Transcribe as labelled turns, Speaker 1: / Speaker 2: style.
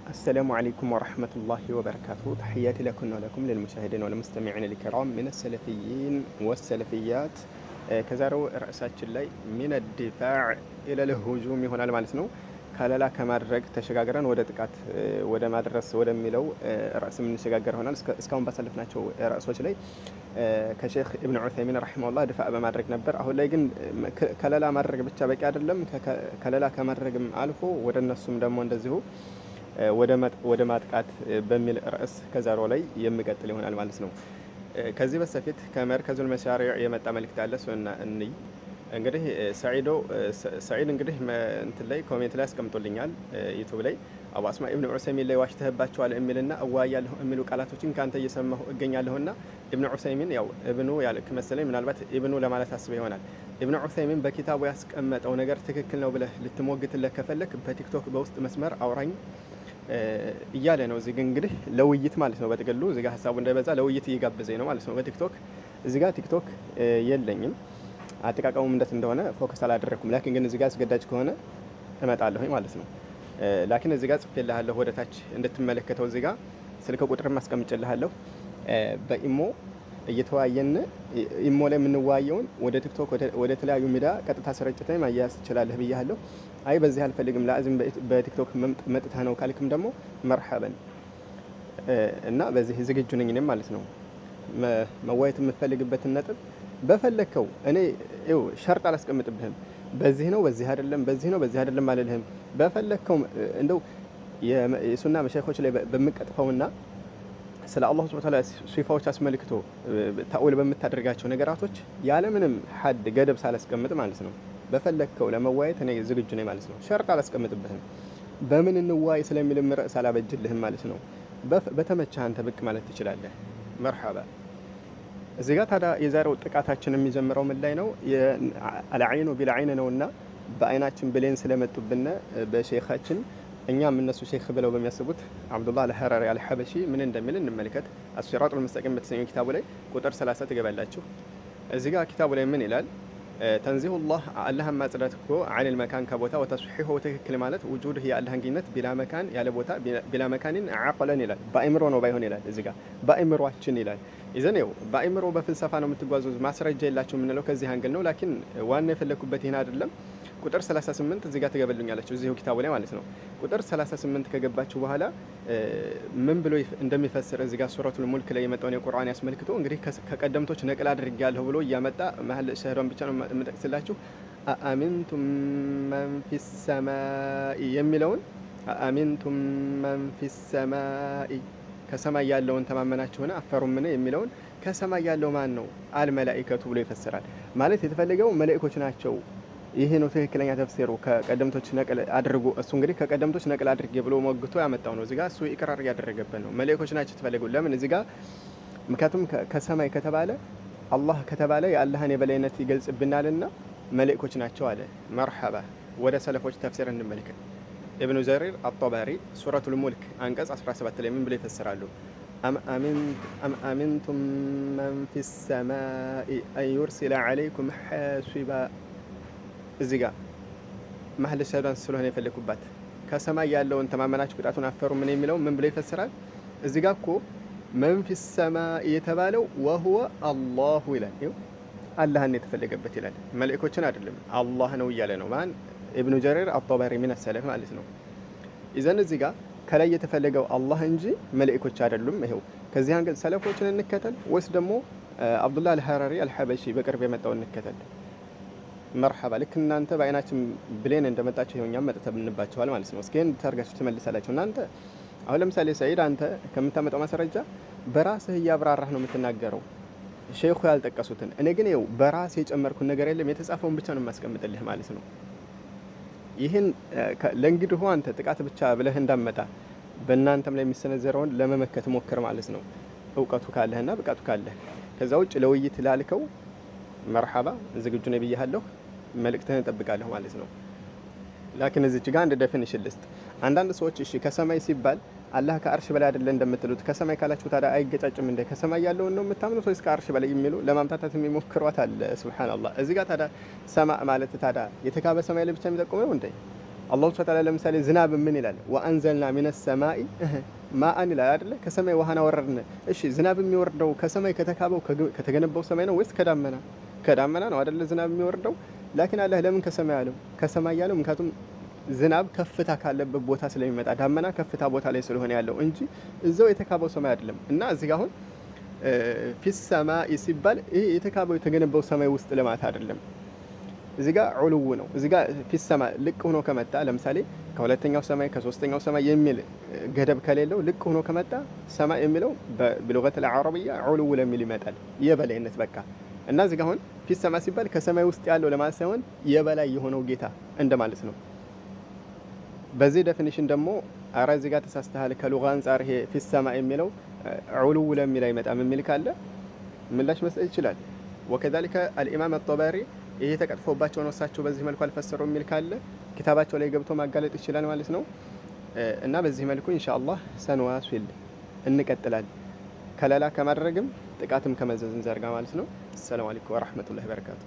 Speaker 1: السلام عليكم ورحمة الله وبركاته. تحياتي لكم ولكم للمشاهدين والمستمعين الكرام من السلفيين والسلفيات. كزارو رأساتችን ላይ من الدفاع إلى الهجوم ይሆናል ማለት ነው። ከለላ ከማድረግ ተሸጋግረን ወደ ጥቃት ወደ ማድረስ ወደሚለው ራስ የምንሸጋገር ይሆናል። እስካሁን ባሳለፍናቸው ራሶች ላይ ከሼክ ኢብኑ ዑሰይሚን ረሂመሁላህ ድፋዕ በማድረግ ነበር። አሁን ላይ ግን ከለላ ማድረግ ብቻ በቂ አይደለም። ከለላ ከማድረግም አልፎ ወደ እነሱም ደግሞ እንደዚሁ ወደ ማጥቃት በሚል ርዕስ ከዛሬው ላይ የሚቀጥል ይሆናል ማለት ነው። ከዚህ በፊት ከመርከዙል መሻሪዕ የመጣ መልእክት አለ። እሱና እንይ እንግዲህ ሰዒድ እንግዲህ እንትን ላይ ኮሜንት ላይ አስቀምጦልኛል ዩቲዩብ ላይ አቡ አስማ ኢብኑ ዑሰይሚን ላይ ዋሽተህባቸዋል የሚልና እዋያለሁ የሚሉ ቃላቶችን ካንተ እየሰማሁ እገኛለሁና ኢብኑ ዑሰይሚን ያው ኢብኑ ያልክ መሰለኝ፣ ምናልባት ኢብኑ ለማለት አስበህ ይሆናል። ኢብኑ ዑሰይሚን በኪታቡ ያስቀመጠው ነገር ትክክል ነው ብለህ ልትሞግትለት ከፈለክ በቲክቶክ በውስጥ መስመር አውራኝ እያለ ነው። እዚህ እንግዲህ ለውይይት ማለት ነው። በጥቅሉ እዚህ ጋር ሀሳቡ እንዳይበዛ ለውይይት እየጋበዘኝ ነው ማለት ነው። በቲክቶክ እዚህ ጋር ቲክቶክ የለኝም፣ አጠቃቀሙም እንደት እንደሆነ ፎከስ አላደረኩም። ላኪን ግን እዚህ ጋር አስገዳጅ ከሆነ እመጣለሁ ማለት ነው። ላኪን እዚህ ጋር ጽፌልሃለሁ ወደ ታች እንድትመለከተው። እዚህ ጋር ስልክ ቁጥርም አስቀምጬልሃለሁ። በኢሞ እየተወያየን ኢሞ ላይ የምንወያየውን ወደ ቲክቶክ ወደ ተለያዩ ሚዲያ ቀጥታ ስርጭት ላይ ማያያዝ ትችላለህ ብያለሁ። አይ በዚህ አልፈልግም ላዝም በቲክቶክ መጥተህ ነው ካልክም ደግሞ መርሐበን እና በዚህ ዝግጁ ነኝ እኔም ማለት ነው። መዋየት የምፈልግበትን ነጥብ በፈለከው እኔ ይኸው ሸርጥ አላስቀምጥብህም። በዚህ ነው በዚህ አይደለም፣ በዚህ ነው በዚህ አይደለም አልልህም። በፈለከው እንደው የሱና መሻይኾች ላይ በምቀጥፈውና ስለ አላህ ሱብሓነሁ ወተዓላ ሲፋዎች አስመልክቶ ታኡል በምታደርጋቸው ነገራቶች ያለምንም ሐድ ገደብ ሳላስቀምጥ ማለት ነው በፈለከው ለመዋየት እኔ ዝግጁ ነኝ ማለት ነው። ሸርጥ አላስቀምጥብህም። በምን እንዋይ ስለሚልም ርዕስ አላበጅልህም ማለት ነው። በተመቸህ አንተ ብቅ ማለት ትችላለህ። መርሐባ። እዚህ ጋር ታዲያ የዛሬው ጥቃታችን የሚጀምረው ምን ላይ ነው? አልዐይኑ ቢልዐይን ነውና በአይናችን ብሌን ስለመጡብን በሼኻችን እኛም እነሱ ሼክ ብለው በሚያስቡት አብዱላህ አልሐራሪ አልሐበሺ ምን እንደሚል እንመልከት። አስሲራጡል ሙስተቂም በተሰኘው ኪታቡ ላይ ቁጥር 30 ትገባላችሁ። እዚህ ጋር ኪታቡ ላይ ምን ይላል? ተንዚሁላህ አላህን ማጽዳት እኮ አኒል መካን ከቦታ ወተስሒሁ ትክክል ማለት ውጁድህ የአላህን ግኝነት ቢላ መካን ያለ ቦታ ቢላ መካንን ዓቅለን ይላል። በአእምሮ ነው ባይሆን ይላል። እዚህ ጋር በአእምሯችን ይላል። ይዘን ይኸው በአእምሮ በፍልሰፋ ነው የምትጓዙት። ማስረጃ የላችሁ የምንለው ከዚህ አንግል ነው። ላኪን ዋና የፈለኩበት ይህን አይደለም። ቁጥር 38 እዚህ ጋር ትገበሉኛላችሁ እዚሁ ኪታቡ ላይ ማለት ነው። ቁጥር 38 ከገባችሁ በኋላ ምን ብሎ እንደሚፈስር እዚህ ጋር ሱረቱል ሙልክ ላይ የመጣውን የቁርአን ያስመልክቶ እንግዲህ ከቀደምቶች ነቅል አድርጌያለሁ ብሎ እያመጣ መሀል ሸህሯን ብቻ ነው የምጠቅስላችሁ። አአሚንቱም መን ፊስ ሰማኢ የሚለውን አአሚንቱም መን ፊስ ሰማኢ ከሰማይ ያለውን ተማመናችሁና አፈሩምን የሚለውን ከሰማይ ያለው ማን ነው? አልመላኢከቱ ብሎ ይፈስራል። ማለት የተፈለገው መላእክቶች ናቸው። ይሄ ነው ትክክለኛ ተፍሲሩ። ከቀደምቶች ነቅል አድርጎ እሱ እንግዲህ ከቀደምቶች ነቅል አድርጌ ብሎ ሞግቶ ያመጣው ነው። እዚህ ጋር እሱ ኢቅራር ያደረገበት ነው። መላእክቶች ናቸው የተፈለገው። ለምን እዚህ ጋር? ምክንያቱም ከሰማይ ከተባለ አላህ ከተባለ የአላህን የበላይነት ይገልጽብናልና መላእክቶች ናቸው አለ። መርሐባ። ወደ ሰለፎች ተፍሲር እንመልከት። ኢብኑ ጀሪር አጠበሪ ሱረቱል ሙልክ አንቀጽ 17 ላይ ምን ብለው ይፈስራሉ? አም አሚንቱም መን ፊስ ሰማኢ አን ዩርሲለ ዐለይኩም ሐሲባ። እዚህ ጋር መሀል ሸህዷን ስለሆነ የፈለኩባት ከሰማይ ያለውን ተማመናችሁ ቅጣቱን አፈሩ ምን የሚለው ምን ብሎ ይፈስራል? እዚህ ጋር እኮ መን ፊስ ሰማኢ የተባለው ወሁወ አላሁ ይላል። ይኸው አላህን የተፈለገበት ይላል። መላእክቶችን አይደለም አላህ ነው እያለ ነው። ማን? ኢብኑ ጀሪር አጠበሪ ሚነ ሰለፍ ማለት ነው። ይዘን እዚህ ጋር ከላይ የተፈለገው አላህ እንጂ መላእክቶች አይደሉም። ይኸው ከዚህ አንገት ሰለፎችን እንከተል ወይስ ደግሞ አብዱላህ አልሐራሪ አልሐበሺ በቅርብ የመጣው እንከተል? መርሐባ። ልክ እናንተ በአይናችን ብሌን እንደመጣችሁ ይኸውኛም መጥተንባችኋል ማለት ነው። እስኪ ታርጋችሁ ትመልሳላችሁ እናንተ። አሁን ለምሳሌ ሰዒድ አንተ ከምታመጣው ማስረጃ በራስህ እያብራራህ ነው የምትናገረው ሼኹ ያልጠቀሱትን። እኔ ግን ይኸው በራስህ የጨመርኩት ነገር የለም የተጻፈውን ብቻ ነው የማስቀምጥልህ ማለት ነው። ይህን ለእንግዲሁ አንተ ጥቃት ብቻ ብለህ እንዳመጣ በእናንተም ላይ የሚሰነዘረውን ለመመከት ሞክር ማለት ነው። እውቀቱ ካለህና ብቃቱ ካለህ። ከዛ ውጭ ለውይይት ላልከው መርሐባ ዝግጁ ነኝ ብያለሁ። መልእክትህን እጠብቃለሁ ማለት ነው። ላኪን እዚች ጋር አንድ ዴፊኒሽን ልስጥ። አንዳንድ ሰዎች እሺ ከሰማይ ሲባል አላህ ከአርሽ በላይ አይደለ እንደምትሉት ከሰማይ ካላችሁ ታዲያ አይገጫጭም እንደ ከሰማይ ያለውን ነው የምታምኑት ወይስ ከአርሽ በላይ የሚሉ ለማምታታት የሚሞክሯት አለ። ሱብሃንአላህ። እዚህ ጋር ታዲያ ሰማዕ ማለት ታዲያ የተካበ ሰማይ ላይ ብቻ የሚጠቁም ነው እንዴ? አላሁ ሱብሓነሁ ወተዓላ ለምሳሌ ዝናብ ምን ይላል? ወአንዘልና ሚነ ሰማኢ ማአን ይላል አይደለ? ከሰማይ ውሃን አወረድን። እሺ ዝናብ የሚወርደው ከሰማይ ከተካበው ከተገነባው ሰማይ ነው ወይስ ከዳመና? ከዳመና ነው አይደለ ዝናብ የሚወርደው። ላኪን አላህ ለምን ከሰማይ አለው? ከሰማይ ያለው ምክንያቱም ዝናብ ከፍታ ካለበት ቦታ ስለሚመጣ፣ ዳመና ከፍታ ቦታ ላይ ስለሆነ ያለው እንጂ እዛው የተካበው ሰማይ አይደለም። እና እዚህ ጋር አሁን ፊስ ሰማኢ ሲባል ይሄ የተካበው የተገነባው ሰማይ ውስጥ ለማለት አይደለም። እዚህ ጋር ዑሉው ነው። እዚህ ጋር ፊስ ሰማይ ልቅ ሆኖ ከመጣ ለምሳሌ ከሁለተኛው ሰማይ ከሶስተኛው ሰማይ የሚል ገደብ ከሌለው ልቅ ሆኖ ከመጣ ሰማይ የሚለው በሉገት አልዓረቢያ ዑሉው ለሚል ይመጣል፣ የበላይነት በቃ። እና እዚህ ጋር አሁን ፊስ ሰማይ ሲባል ከሰማይ ውስጥ ያለው ለማለት ሳይሆን የበላይ የሆነው ጌታ እንደማለት ነው። በዚህ ዴፊኒሽን ደግሞ አረ እዚህ ጋር ተሳስተሃል ከሉጋ አንፃር ይሄ ፊስ ሰማይ የሚለው ዑሉው ለሚል አይመጣም የሚል ካለ ምላሽ መስጠት ይችላል። ወከዛሊከ አልኢማም አጠበሪ ይሄ ተቀጥፎባቸው ነው እሳቸው በዚህ መልኩ አልፈሰሩ የሚል ካለ ኪታባቸው ላይ ገብቶ ማጋለጥ ይችላል ማለት ነው። እና በዚህ መልኩ ኢንሻአላህ ሰንዋሲል እንቀጥላለን። ከለላ ከማድረግም ጥቃትም ከመዘዝም ዘርጋ ማለት ነው። ሰላም አለይኩም ወራህመቱላሂ ወበረካቱ።